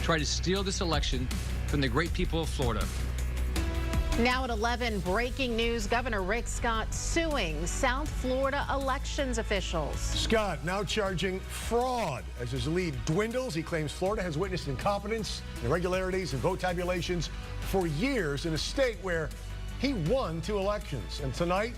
try to steal this election from the great people of Florida. Now at 11, breaking news. Governor Rick Scott suing South Florida elections officials. Scott now charging fraud as his lead dwindles. He claims Florida has witnessed incompetence, irregularities, and vote tabulations for years in a state where he won 2 elections. And tonight,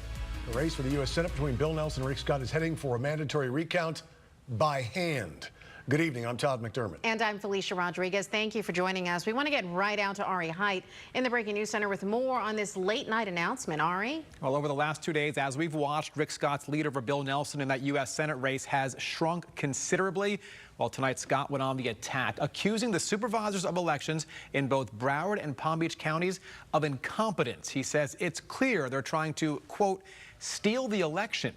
the race for the U.S. Senate between Bill Nelson and Rick Scott is heading for a mandatory recount by hand. Good evening. I'm Todd McDermott. And I'm Felicia Rodriguez. Thank you for joining us. We want to get right out to Ari Height in the Breaking News Center with more on this late night announcement. Ari? Well, over the last 2 days, as we've watched, Rick Scott's lead over Bill Nelson in that U.S. Senate race has shrunk considerably. Well, tonight, Scott went on the attack, accusing the supervisors of elections in both Broward and Palm Beach counties of incompetence. He says it's clear they're trying to, quote, steal the election.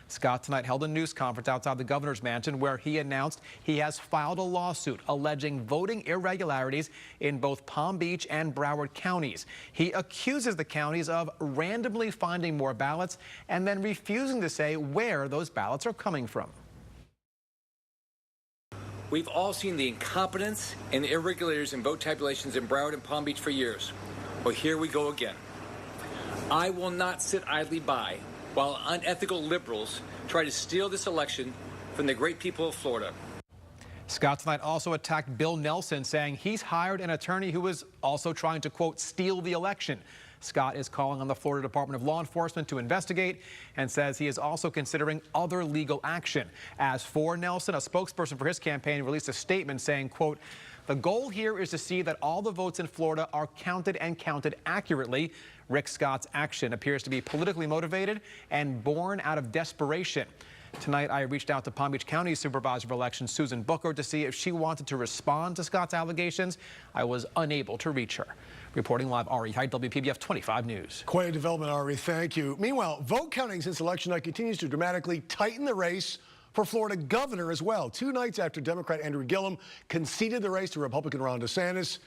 Scott tonight held a news conference outside the governor's mansion where he announced he has filed a lawsuit alleging voting irregularities in both Palm Beach and Broward counties. He accuses the counties of randomly finding more ballots and then refusing to say where those ballots are coming from. We've all seen the incompetence and the irregularities in vote tabulations in Broward and Palm Beach for years. Well, here we go again. I will not sit idly by while unethical liberals try to steal this election from the great people of Florida. Scott tonight also attacked Bill Nelson, saying he's hired an attorney who is also trying to, quote, steal the election. Scott is calling on the Florida Department of Law Enforcement to investigate and says he is also considering other legal action. As for Nelson, a spokesperson for his campaign released a statement saying, quote, the goal here is to see that all the votes in Florida are counted and counted accurately. Rick Scott's action appears to be politically motivated and born out of desperation. Tonight, I reached out to Palm Beach County Supervisor of Elections, Susan Booker, to see if she wanted to respond to Scott's allegations. I was unable to reach her. Reporting live, Ari Height, Wpbf 25 News. Quite a development, Ari. Thank you. Meanwhile, vote counting since election night continues to dramatically tighten the race for Florida governor as well. 2 nights after Democrat Andrew Gillum conceded the race to Republican Ron DeSantis,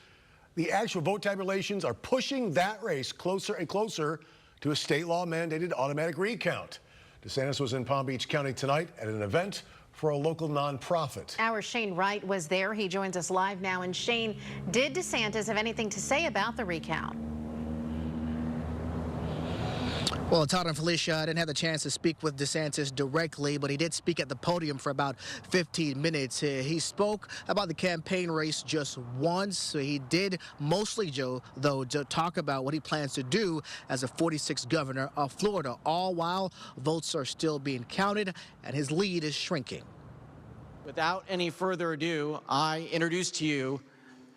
the actual vote tabulations are pushing that race closer and closer to a state law mandated automatic recount. DeSantis was in Palm Beach County tonight at an event for a local nonprofit. Our Shane Wright was there. He joins us live now. And Shane, did DeSantis have anything to say about the recount? Well, Todd and Felicia, I didn't have the chance to speak with DeSantis directly, but he did speak at the podium for about 15 minutes. He spoke about the campaign race just once. So he did mostly, though, talk about what he plans to do as a 46th governor of Florida, all while votes are still being counted and his lead is shrinking. Without any further ado, I introduce to you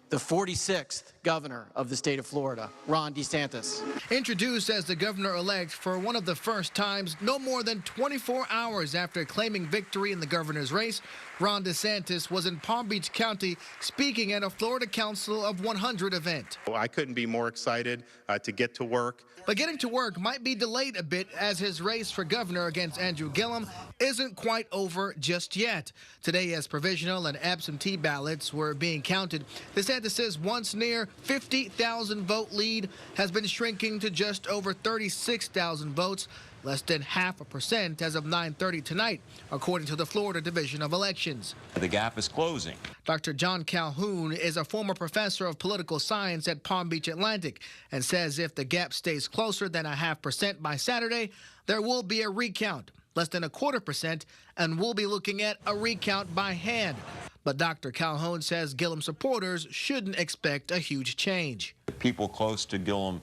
the 46th governor of the state of Florida, Ron DeSantis. Introduced as the governor-elect for one of the first times, no more than 24 hours after claiming victory in the governor's race, Ron DeSantis was in Palm Beach County speaking at a Florida Council of 100 event. I couldn't be more excited to get to work. But getting to work might be delayed a bit as his race for governor against Andrew Gillum isn't quite over just yet. Today, as provisional and absentee ballots were being counted, DeSantis says once near 50,000 vote lead has been shrinking to just over 36,000 votes, less than 0.5% as of 9:30 tonight, according to the Florida Division of Elections. The gap is closing. Dr. John Calhoun is a former professor of political science at Palm Beach Atlantic and says if the gap stays closer than 0.5% by Saturday, there will be a recount, less than 0.25%, and we'll be looking at a recount by hand. But Dr. Calhoun says Gillum supporters shouldn't expect a huge change. People close to Gillum,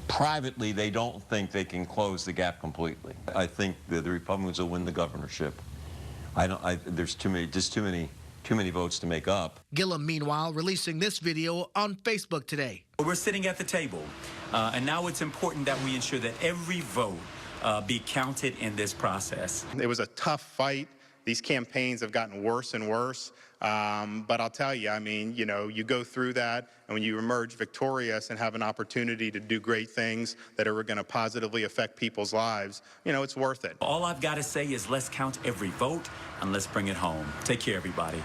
privately, they don't think they can close the gap completely. I think that the Republicans will win the governorship. There's too many votes to make up. Gillum, meanwhile, releasing this video on Facebook today. We're sitting at the table, and now it's important that we ensure that every vote be counted in this process. It was a tough fight. These campaigns have gotten worse and worse. But I'll tell you, I mean, you know, you go through that, and when you emerge victorious and have an opportunity to do great things that are going to positively affect people's lives, you know, it's worth it. All I've got to say is let's count every vote and let's bring it home. Take care, everybody.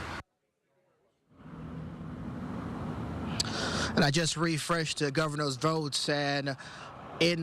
And I just refreshed the governor's votes, and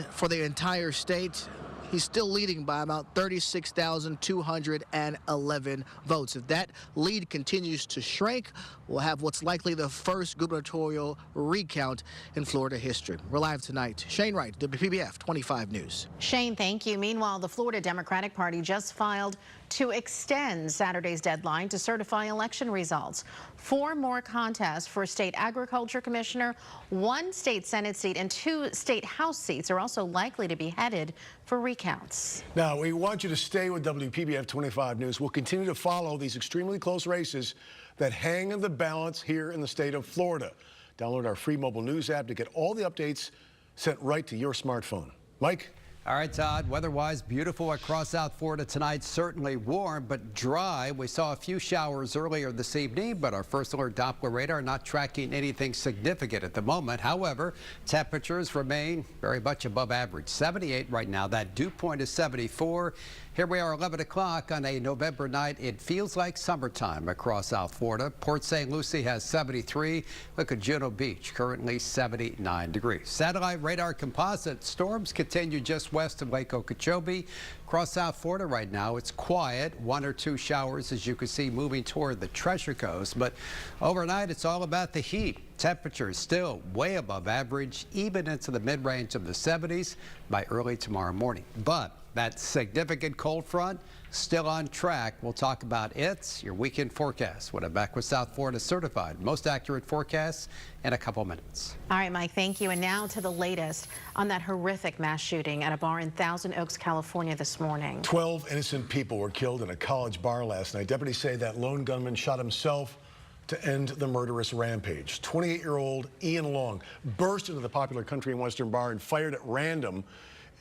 for the entire state, he's still leading by about 36,211 votes. If that lead continues to shrink, we'll have what's likely the first gubernatorial recount in Florida history. We're live tonight. Shane Wright, WPBF 25 News. Shane, thank you. Meanwhile, the Florida Democratic Party just filed to extend Saturday's deadline to certify election results. 4 more contests for state agriculture commissioner, 1 state Senate seat, and 2 state House seats are also likely to be headed for recounts. Now, we want you to stay with WPBF 25 News. We'll continue to follow these extremely close races that hang in the balance here in the state of Florida. Download our free mobile news app to get all the updates sent right to your smartphone. Mike? All right, Todd, weather-wise, beautiful across South Florida tonight. Certainly warm, but dry. We saw a few showers earlier this evening, but our first alert Doppler radar not tracking anything significant at the moment. However, temperatures remain very much above average. 78 right now. That dew point is 74. Here we are, 11 o'clock on a November night. It feels like summertime across South Florida. Port St. Lucie has 73. Look at Juno Beach, currently 79 degrees. Satellite radar composite storms continue just west of Lake Okeechobee. Across South Florida right now, it's quiet. 1 or 2 showers, as you can see, moving toward the Treasure Coast. But overnight, it's all about the heat. Temperatures still way above average, even into the mid-range of the 70s by early tomorrow morning. But that significant cold front still on track. We'll talk about it, your weekend forecast. When I'm back with South Florida certified most accurate forecasts in a couple minutes. All right, Mike, thank you. And now to the latest on that horrific mass shooting at a bar in Thousand Oaks, California this morning. 12 innocent people were killed in a college bar last night. Deputies say that lone gunman shot himself to end the murderous rampage. 28-year-old Ian Long burst into the popular country and western bar and fired at random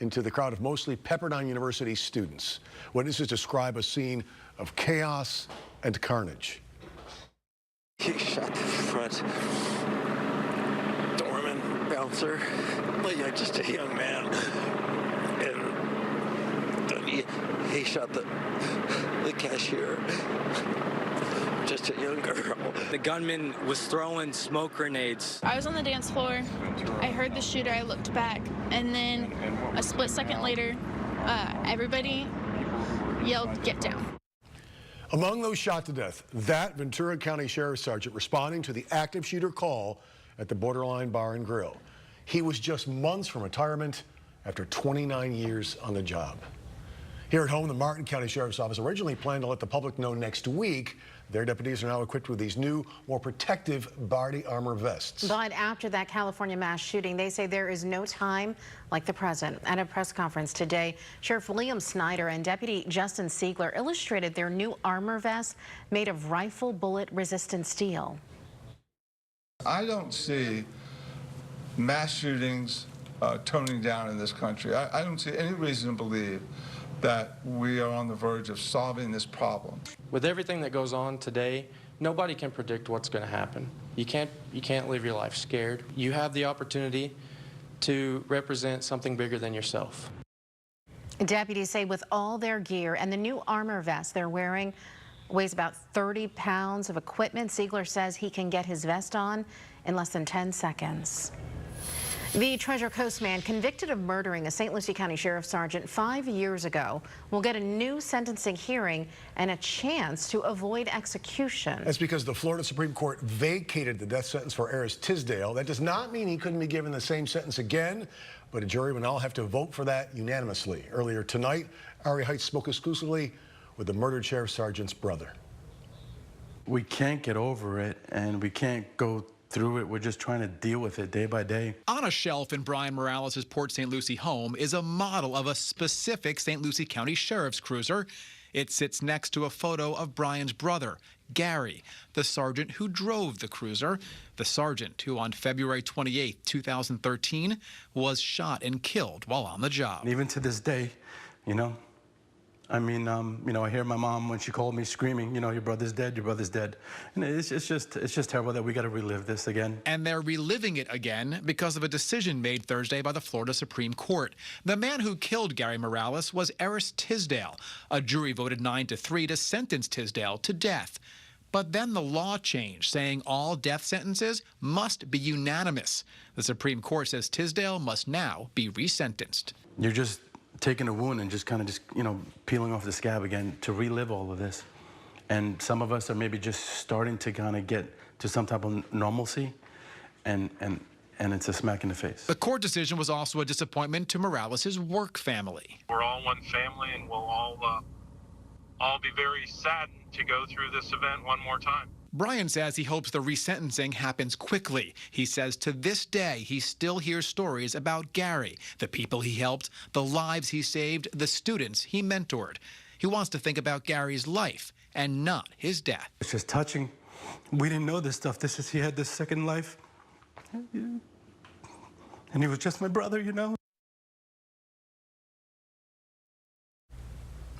into the crowd of mostly Pepperdine University students. Witnesses describe a scene of chaos and carnage. He shot the front doorman, bouncer, like just a young man. And then he shot the cashier, just a young girl. The gunman was throwing smoke grenades. I was on the dance floor. I heard the shooter. I looked back, and then a split second later, everybody yelled, "Get down." Among those shot to death, that Ventura County Sheriff's Sergeant responding to the active shooter call at the Borderline Bar and Grill. He was just months from retirement after 29 years on the job. Here at home, the Martin County Sheriff's Office originally planned to let the public know next week. Their deputies are now equipped with these new, more protective body armor vests. But after that California mass shooting, they say there is no time like the present. At a press conference today, Sheriff William Snyder and Deputy Justin Siegler illustrated their new armor vests made of rifle bullet-resistant steel. I don't see mass shootings toning down in this country. I don't see any reason to believe that we are on the verge of solving this problem. With everything that goes on today, nobody can predict what's going to happen. You can't live your life scared. You have the opportunity to represent something bigger than yourself. Deputies say with all their gear and the new armor vest they're wearing weighs about 30 pounds of equipment. Siegler says he can get his vest on in less than 10 seconds. The Treasure Coast man convicted of murdering a St. Lucie County Sheriff's Sergeant 5 years ago will get a new sentencing hearing and a chance to avoid execution. That's because the Florida Supreme Court vacated the death sentence for Aris Tisdale. That does not mean he couldn't be given the same sentence again, but a jury will now have to vote for that unanimously. Earlier tonight, Ari Heights spoke exclusively with the murdered Sheriff Sergeant's brother. We can't get over it, and we can't go through it. We're just trying to deal with it day by day. On a shelf in Brian Morales' Port St. Lucie home is a model of a specific St. Lucie County Sheriff's cruiser. It sits next to a photo of Brian's brother, Gary, the sergeant who drove the cruiser, the sergeant who on February 28, 2013 was shot and killed while on the job. And even to this day, you know, I mean, I hear my mom when she called me screaming, you know, your brother's dead, your brother's dead. And it's just terrible that we got to relive this again. And they're reliving it again because of a decision made Thursday by the Florida Supreme Court. The man who killed Gary Morales was Aris Tisdale. A jury voted 9-3 to sentence Tisdale to death. But then the law changed, saying all death sentences must be unanimous. The Supreme Court says Tisdale must now be resentenced. You're just taking a wound and just kind of you know, peeling off the scab again to relive all of this. And some of us are maybe just starting to kind of get to some type of normalcy, and it's a smack in the face. The court decision was also a disappointment to Morales' work family. We're all one family, and we'll all be very saddened to go through this event one more time. Brian says he hopes the resentencing happens quickly. He says to this day, he still hears stories about Gary, the people he helped, the lives he saved, the students he mentored. He wants to think about Gary's life and not his death. It's just touching. We didn't know this stuff. He had this second life. And he was just my brother, you know?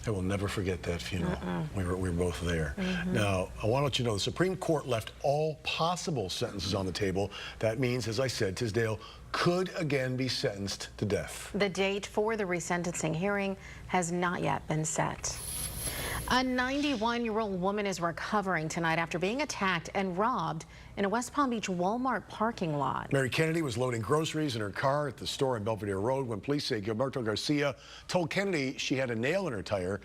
I will never forget that funeral. We were both there. Now, I want to let you know the Supreme Court left all possible sentences on the table. That means, as I said, Tisdale could again be sentenced to death. The date for the resentencing hearing has not yet been set. A 91-year-old woman is recovering tonight after being attacked and robbed in a West Palm Beach Walmart parking lot. Mary Kennedy was loading groceries in her car at the store on Belvedere Road when police say Gilberto Garcia told Kennedy she had a nail in her tire.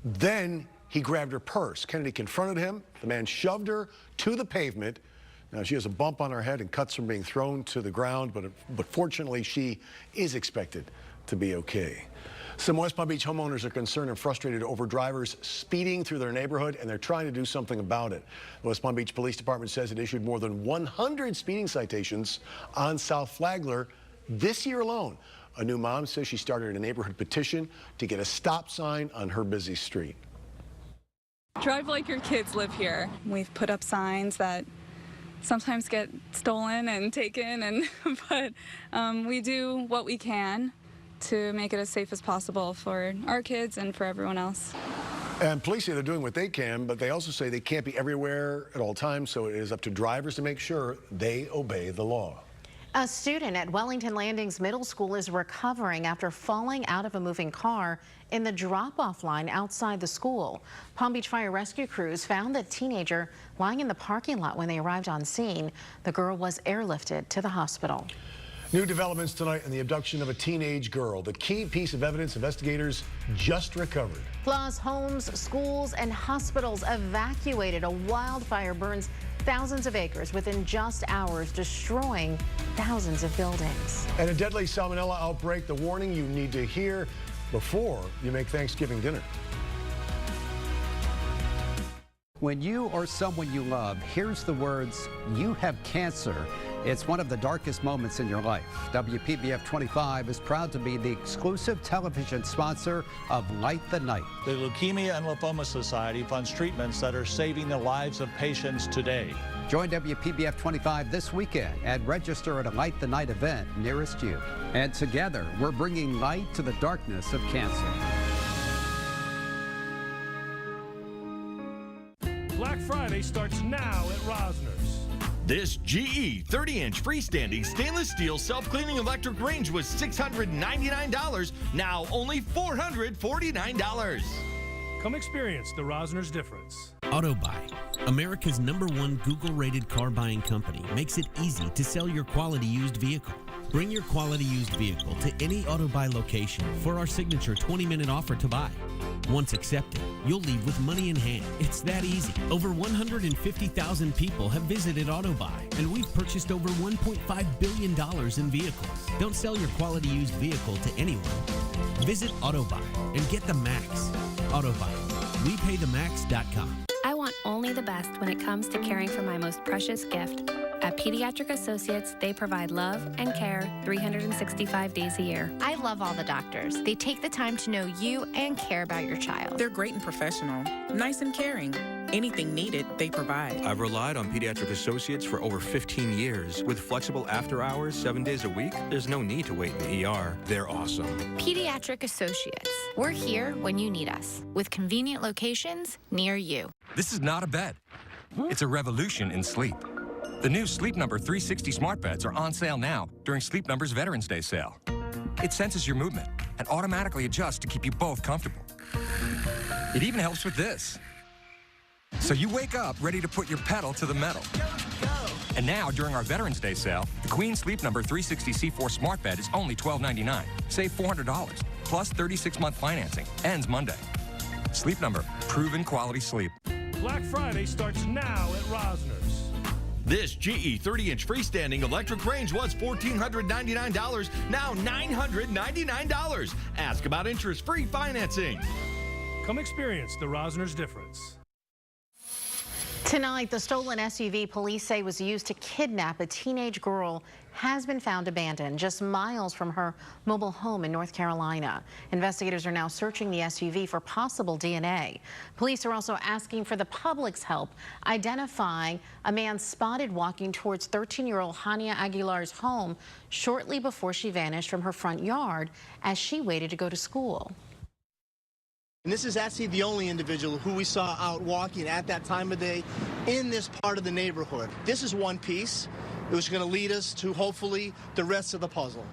Then he grabbed her purse. Kennedy confronted him. The man shoved her to the pavement. Now, she has a bump on her head and cuts from being thrown to the ground, but fortunately, she is expected to be okay. Some West Palm Beach homeowners are concerned and frustrated over drivers speeding through their neighborhood, and they're trying to do something about it. The West Palm Beach Police Department says it issued more than 100 speeding citations on South Flagler this year alone. A new mom says she started a neighborhood petition to get a stop sign on her busy street. Drive like your kids live here. We've put up signs that sometimes get stolen and taken, but we do what we can to make it as safe as possible for our kids and for everyone else. And police say they're doing what they can, but they also say they can't be everywhere at all times, so it is up to drivers to make sure they obey the law. A student at Wellington Landings Middle School is recovering after falling out of a moving car in the drop-off line outside the school. Palm Beach Fire Rescue crews found the teenager lying in the parking lot when they arrived on scene. The girl was airlifted to the hospital. New developments tonight in the abduction of a teenage girl. The key piece of evidence investigators just recovered. Plus, homes, schools, and hospitals evacuated. A wildfire burns thousands of acres within just hours, destroying thousands of buildings. And a deadly salmonella outbreak, the warning you need to hear before you make Thanksgiving dinner. When you or someone you love hears the words, "You have cancer," it's one of the darkest moments in your life. WPBF 25 is proud to be the exclusive television sponsor of Light the Night. The Leukemia and Lymphoma Society funds treatments that are saving the lives of patients today. Join WPBF 25 this weekend and register at a Light the Night event nearest you. And together, we're bringing light to the darkness of cancer. Black Friday starts now at Rosner's. This GE 30-inch freestanding stainless steel self-cleaning electric range was $699, now only $449. Come experience the Rosner's difference. AutoBuy, America's #1 Google-rated car buying company, makes it easy to sell your quality used vehicle. Bring your quality used vehicle to any AutoBuy location for our signature 20-minute offer to buy. Once accepted, you'll leave with money in hand. It's that easy. Over 150,000 people have visited AutoBuy, and we've purchased over $1.5 billion in vehicles. Don't sell your quality used vehicle to anyone. Visit AutoBuy and get the max. AutoBuy. WePayTheMax.com. I want only the best when it comes to caring for my most precious gift. At Pediatric Associates, they provide love and care 365 days a year. I love all the doctors. They take the time to know you and care about your child. They're great and professional, nice and caring. Anything needed, they provide. I've relied on Pediatric Associates for over 15 years. With flexible after hours, 7 days a week, there's no need to wait in the ER. They're awesome. Pediatric Associates. We're here when you need us, with convenient locations near you. This is not a bed. It's a revolution in sleep. The new Sleep Number 360 smart beds are on sale now during Sleep Number's Veterans Day sale. It senses your movement and automatically adjusts to keep you both comfortable. It even helps with this. So you wake up ready to put your pedal to the metal. And now, during our Veterans Day sale, the Queen Sleep Number 360 C4 smart bed is only $12.99. Save $400. plus 36-month financing. Ends Monday. Sleep Number, proven quality sleep. Black Friday starts now at Rosner's. This GE 30-inch freestanding electric range was $1,499, now $999. Ask about interest-free financing. Come experience the Rosner's difference. Tonight, the stolen SUV police say was used to kidnap a teenage girl has been found abandoned just miles from her mobile home in North Carolina. Investigators are now searching the SUV for possible DNA. Police are also asking for the public's help identifying a man spotted walking towards 13-year-old Hania Aguilar's home shortly before she vanished from her front yard as she waited to go to school. And this is actually the only individual who we saw out walking at that time of day in this part of the neighborhood. This is one piece. It was going to lead us to hopefully the rest of the puzzle.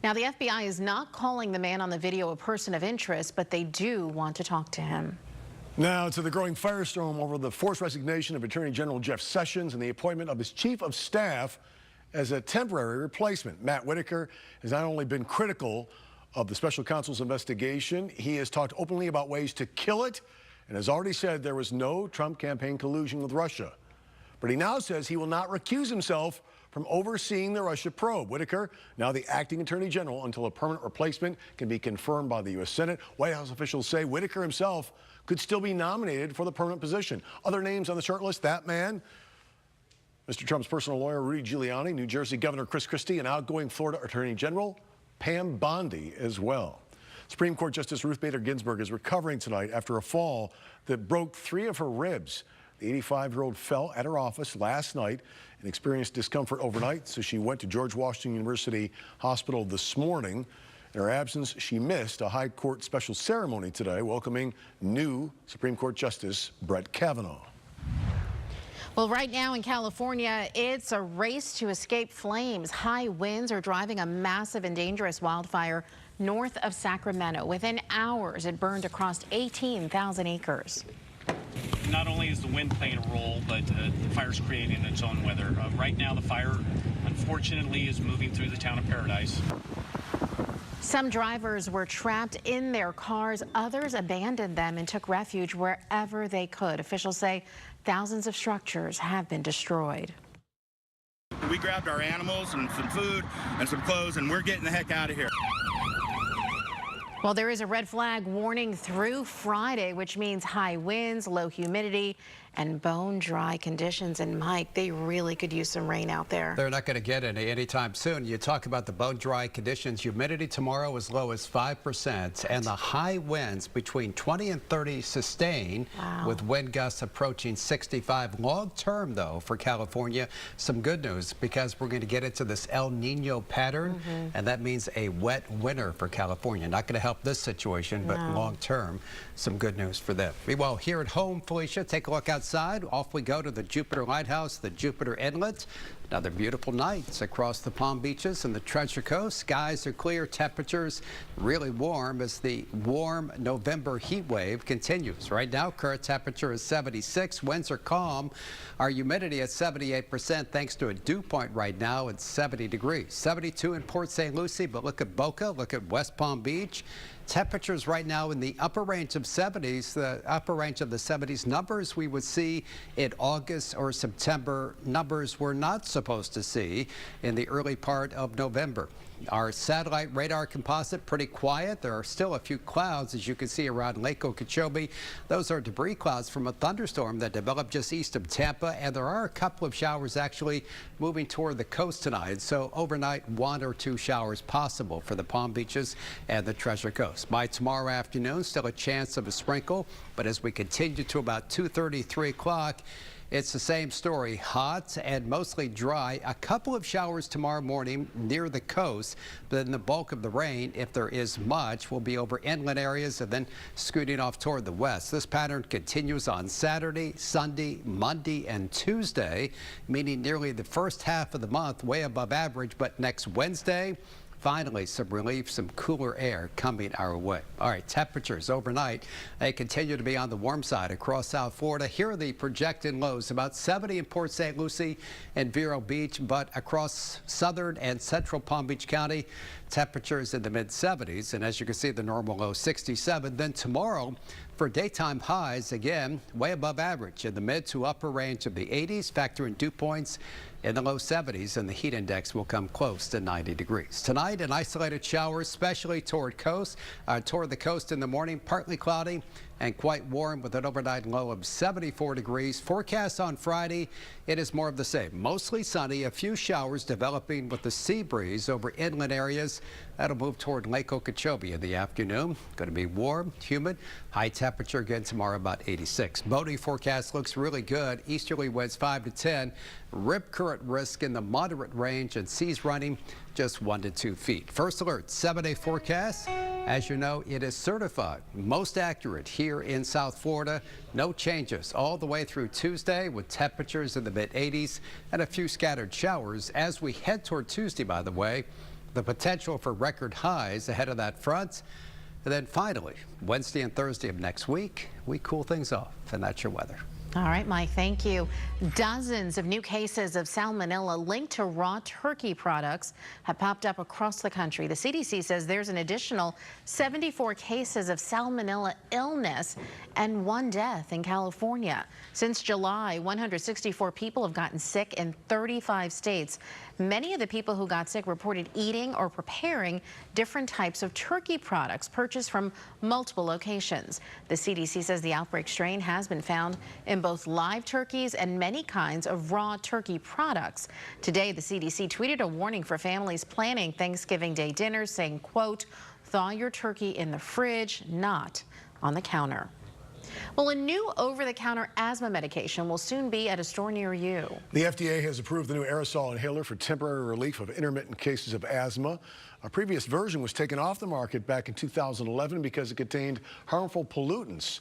Now, the FBI is not calling the man on the video a person of interest, but they do want to talk to him. Now to the growing firestorm over the forced resignation of Attorney General Jeff Sessions and the appointment of his chief of staff as a temporary replacement. Matt Whitaker has not only been critical of the special counsel's investigation, he has talked openly about ways to kill it and has already said there was no Trump campaign collusion with Russia. But he now says he will not recuse himself from overseeing the Russia probe. Whitaker, now the acting attorney general until a permanent replacement can be confirmed by the U.S. Senate. White House officials say Whitaker himself could still be nominated for the permanent position. Other names on the short list, that man, Mr. Trump's personal lawyer, Rudy Giuliani, New Jersey Governor Chris Christie, and outgoing Florida Attorney General Pam Bondi as well. Supreme Court Justice Ruth Bader Ginsburg is recovering tonight after a fall that broke 3 of her ribs. The 85-year-old fell at her office last night and experienced discomfort overnight, so she went to George Washington University Hospital this morning. In her absence, she missed a high court special ceremony today welcoming new Supreme Court Justice Brett Kavanaugh. Well, right now in California, it's a race to escape flames. High winds are driving a massive and dangerous wildfire north of Sacramento. Within hours, it burned across 18,000 acres. Not only is the wind playing a role, but the fire's creating its own weather. Right now, the fire, unfortunately, is moving through the town of Paradise. Some drivers were trapped in their cars. Others abandoned them and took refuge wherever they could. Officials say thousands of structures have been destroyed. We grabbed our animals and some food and some clothes, and we're getting the heck out of here. Well, there is a red flag warning through Friday, which means high winds, low humidity, and bone dry conditions. And Mike, they really could use some rain out there. They're not going to get any anytime soon. You talk about the bone dry conditions. Humidity tomorrow as low as 5%, and the high winds between 20 and 30 sustain, with wind gusts approaching 65. Long term, though, for California, some good news because we're going to get into this El Nino pattern, and that means a wet winter for California. Not going to help this situation, but long term, some good news for them. Meanwhile, here at home, Felicia, take a look outside. Off we go to the Jupiter Lighthouse, the Jupiter Inlet. Another beautiful nights across the Palm Beaches and the Treasure Coast. Skies are clear, temperatures really warm as the warm November heat wave continues. Right now, current temperature is 76. Winds are calm. Our humidity at 78% thanks to a dew point right now at 70 degrees. 72 in Port St. Lucie, but look at Boca, look at West Palm Beach. Temperatures right now in the upper range of 70s, the upper range of the 70s. Numbers we would see in August or September, numbers we're not supposed to see in the early part of November. Our satellite radar composite pretty quiet. There are still a few clouds, as you can see, around Lake Okeechobee. Those are debris clouds from a thunderstorm that developed just east of Tampa, and there are a couple of showers actually moving toward the coast tonight. So overnight, 1 or 2 showers possible for the Palm Beaches and the Treasure Coast. By tomorrow afternoon, still a chance of a sprinkle, but as we continue to about 2:30, 3 o'clock, it's the same story, hot and mostly dry. A couple of showers tomorrow morning near the coast, but then the bulk of the rain, if there is much, will be over inland areas and then scooting off toward the west. This pattern continues on Saturday, Sunday, Monday, and Tuesday, meaning nearly the first half of the month way above average, but next Wednesday, finally some relief, some cooler air coming our way. All right, temperatures overnight, they continue to be on the warm side across South Florida. Here are the projected lows, about 70 in Port St. Lucie and Vero Beach, but across southern and central Palm Beach County, temperatures in the mid-70s, and as you can see, the normal low 67. Then tomorrow, for daytime highs, again, way above average in the mid to upper range of the 80s. Factor in dew points in the low 70s, and the heat index will come close to 90 degrees. Tonight, an isolated shower, especially toward the coast in the morning, partly cloudy and quite warm with an overnight low of 74 degrees. Forecast on Friday, it is more of the same. Mostly sunny, a few showers developing with the sea breeze over inland areas. That'll move toward Lake Okeechobee in the afternoon. Going to be warm, humid, high temperature again tomorrow about 86. Boating forecast looks really good. Easterly winds 5 to 10. Rip current risk in the moderate range and seas running just 1 to 2 feet. First alert, 7-day forecast. As you know, it is certified most accurate here in South Florida. No changes all the way through Tuesday with temperatures in the mid-80s and a few scattered showers. As we head toward Tuesday, by the way, the potential for record highs ahead of that front. And then finally, Wednesday and Thursday of next week, we cool things off, and that's your weather. All right, Mike, thank you. Dozens of new cases of salmonella linked to raw turkey products have popped up across the country. The CDC says there's an additional 74 cases of salmonella illness and 1 death in California. Since July, 164 people have gotten sick in 35 states. Many of the people who got sick reported eating or preparing different types of turkey products purchased from multiple locations. The CDC says the outbreak strain has been found in both live turkeys and many kinds of raw turkey products. Today, the CDC tweeted a warning for families planning Thanksgiving Day dinners, saying, quote, thaw your turkey in the fridge, not on the counter. Well, a new over-the-counter asthma medication will soon be at a store near you. The FDA has approved the new aerosol inhaler for temporary relief of intermittent cases of asthma. A previous version was taken off the market back in 2011 because it contained harmful pollutants.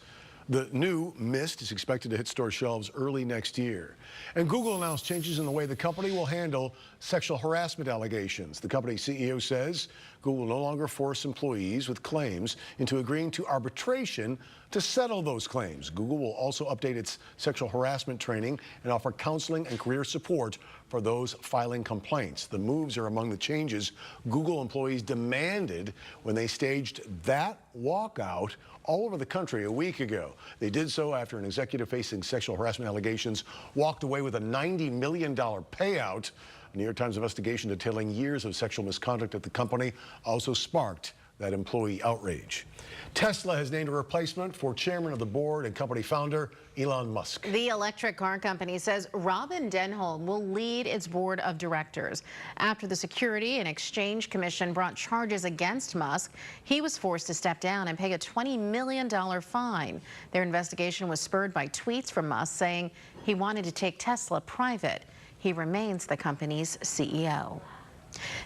The new mist is expected to hit store shelves early next year. And Google announced changes in the way the company will handle sexual harassment allegations. The company's CEO says Google will no longer force employees with claims into agreeing to arbitration to settle those claims. Google will also update its sexual harassment training and offer counseling and career support for those filing complaints. The moves are among the changes Google employees demanded when they staged that walkout all over the country a week ago. They did so after an executive facing sexual harassment allegations walked away with a $90 million payout. A New York Times investigation detailing years of sexual misconduct at the company also sparked that employee outrage. Tesla has named a replacement for chairman of the board and company founder Elon Musk. The electric car company says Robin Denholm will lead its board of directors. After the Security and Exchange Commission brought charges against Musk, he was forced to step down and pay a $20 million fine. Their investigation was spurred by tweets from Musk saying he wanted to take Tesla private. He remains the company's CEO.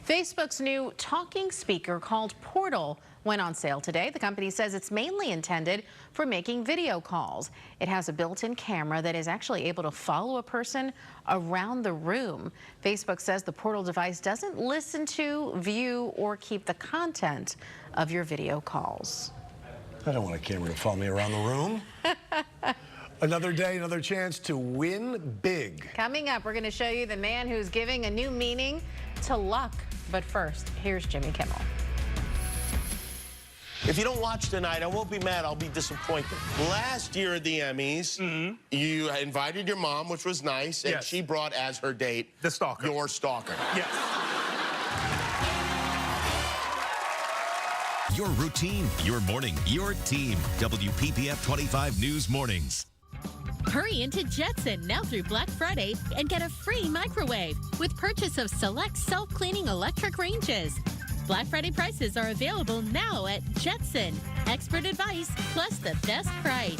Facebook's new talking speaker called Portal went on sale today. The company says it's mainly intended for making video calls. It has a built-in camera that is actually able to follow a person around the room. Facebook says the Portal device doesn't listen to, view, or keep the content of your video calls. I don't want a camera to follow me around the room. Another day, another chance to win big. Coming up, we're going to show you the man who's giving a new meaning to luck. But first, here's Jimmy Kimmel. If you don't watch tonight, I won't be mad. I'll be disappointed. Last year at the Emmys, you invited your mom, which was nice, and she brought as her date the stalker. Your stalker. Yes. Your routine, your morning, your team. WPBF 25 News Mornings. Hurry into Jetson now through Black Friday and get a free microwave with purchase of select self-cleaning electric ranges. Black Friday prices are available now at Jetson. Expert advice plus the best price.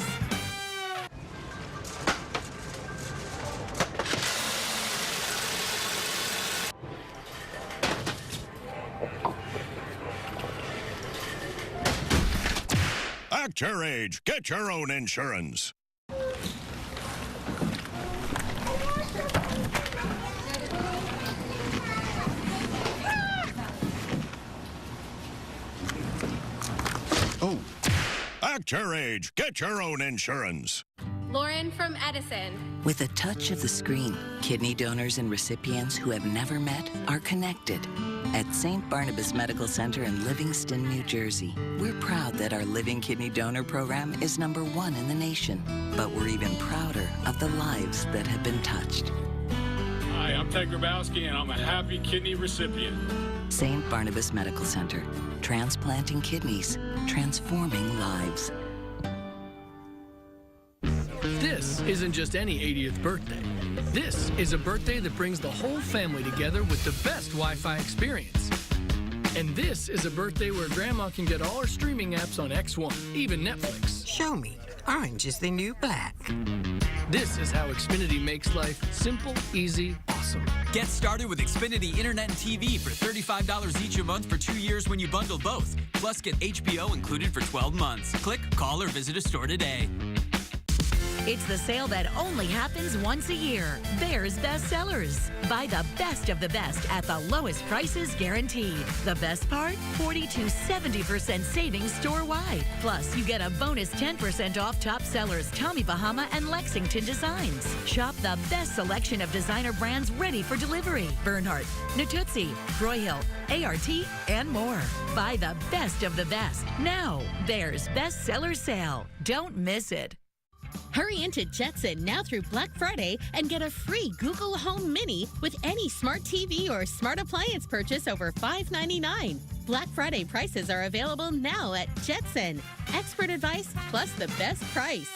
Act your age. Get your own insurance. Act your age. Get your own insurance. Lauren from Edison. With a touch of the screen, kidney donors and recipients who have never met are connected. At St. Barnabas Medical Center in Livingston, New Jersey, we're proud that our Living Kidney Donor program is #1 in the nation. But we're even prouder of the lives that have been touched. Hi, I'm Ted Grabowski, and I'm a happy kidney recipient. St. Barnabas Medical Center, transplanting kidneys, transforming lives. This isn't just any 80th birthday. This is a birthday that brings the whole family together with the best Wi-Fi experience. And this is a birthday where Grandma can get all her streaming apps on X1, even Netflix. Show me. Orange is the new black. This is how Xfinity makes life simple, easy, awesome. Get started with Xfinity Internet and TV for $35 each a month for 2 years when you bundle both. Plus, get HBO included for 12 months. Click, call, or visit a store today. It's the sale that only happens once a year. Bear's Best Sellers. Buy the best of the best at the lowest prices guaranteed. The best part? 40 to 70% savings store-wide. Plus, you get a bonus 10% off top sellers Tommy Bahama and Lexington designs. Shop the best selection of designer brands ready for delivery. Bernhardt, Natuzzi, Broyhill, ART, and more. Buy the best of the best. Now, Bear's Best Seller Sale. Don't miss it. Hurry into Jetson now through Black Friday and get a free Google Home Mini with any smart TV or smart appliance purchase over $5.99. Black Friday prices are available now at Jetson. Expert advice plus the best price.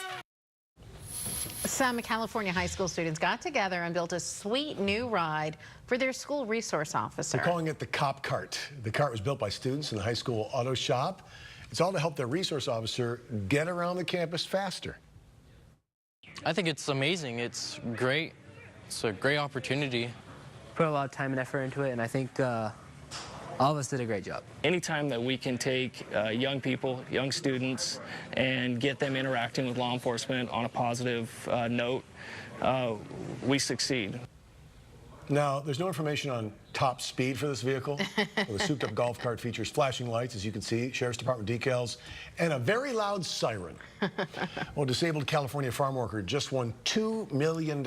Some California high school students got together and built a sweet new ride for their school resource officer. They're calling it the Cop Cart. The cart was built by students in the high school auto shop. It's all to help their resource officer get around the campus faster. I think it's amazing. It's great. It's a great opportunity. Put a lot of time and effort into it, and I think all of us did a great job. Anytime that we can take young people, young students, and get them interacting with law enforcement on a positive note, we succeed. Now, there's no information on top speed for this vehicle. The souped-up golf cart features flashing lights, as you can see, Sheriff's Department decals, and a very loud siren. Well, a disabled California farm worker just won $2 million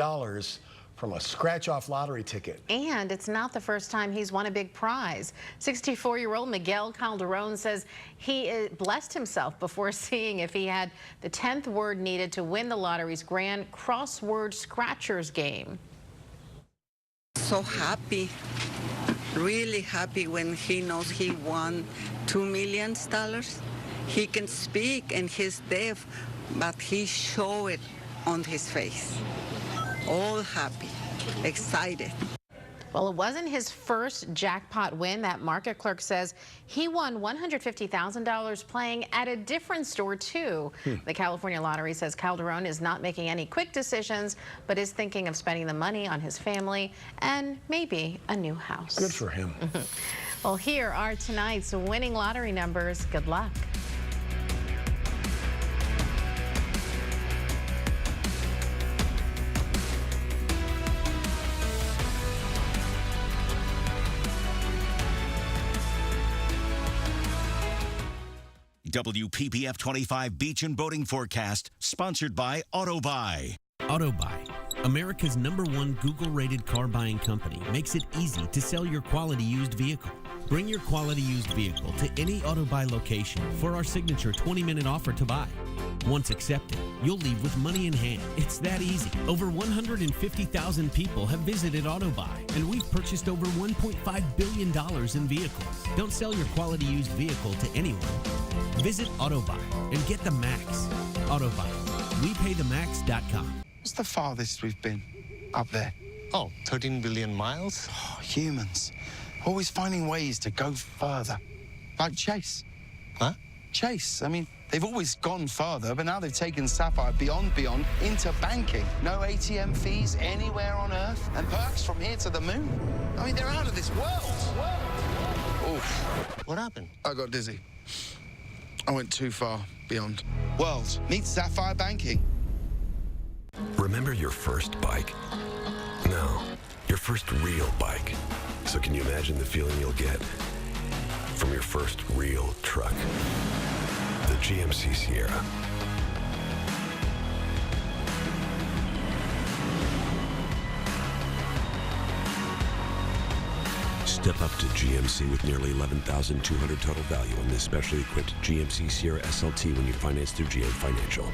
from a scratch-off lottery ticket. And it's not the first time he's won a big prize. 64-year-old Miguel Calderon says he blessed himself before seeing if he had the 10th word needed to win the lottery's grand crossword scratchers game. So happy, really happy when he knows he won $2 million. He can speak and he's deaf, but he showed it on his face. All happy, excited. Well, it wasn't his first jackpot win. That market clerk says he won $150,000 playing at a different store, too. The California Lottery says Calderon is not making any quick decisions, but is thinking of spending the money on his family and maybe a new house. Good for him. Well, here are tonight's winning lottery numbers. Good luck. WPBF 25 Beach and Boating Forecast, sponsored by AutoBuy. AutoBuy, America's #1 Google-rated car buying company, makes it easy to sell your quality used vehicle. Bring your quality used vehicle to any AutoBuy location for our signature 20-minute offer to buy. Once accepted, you'll leave with money in hand. It's that easy. Over 150,000 people have visited AutoBuy, and we've purchased over $1.5 billion in vehicles. Don't sell your quality used vehicle to anyone. Visit AutoBuy and get the max. AutoBuy. WePayTheMax.com. What's the farthest we've been up there? Oh, 13 billion miles? Oh, humans. Always finding ways to go further. Like Chase. Huh? Chase. I mean, they've always gone further, but now they've taken Sapphire beyond into banking. No ATM fees anywhere on Earth, and perks from here to the moon. I mean, they're out of this world. Oof. What happened? I got dizzy. I went too far beyond. World meets Sapphire banking. Remember your first bike? No, your first real bike. So can you imagine the feeling you'll get from your first real truck? the GMC Sierra. Step up to GMC with nearly $11,200 total value on this specially equipped GMC Sierra SLT when you finance through GM Financial.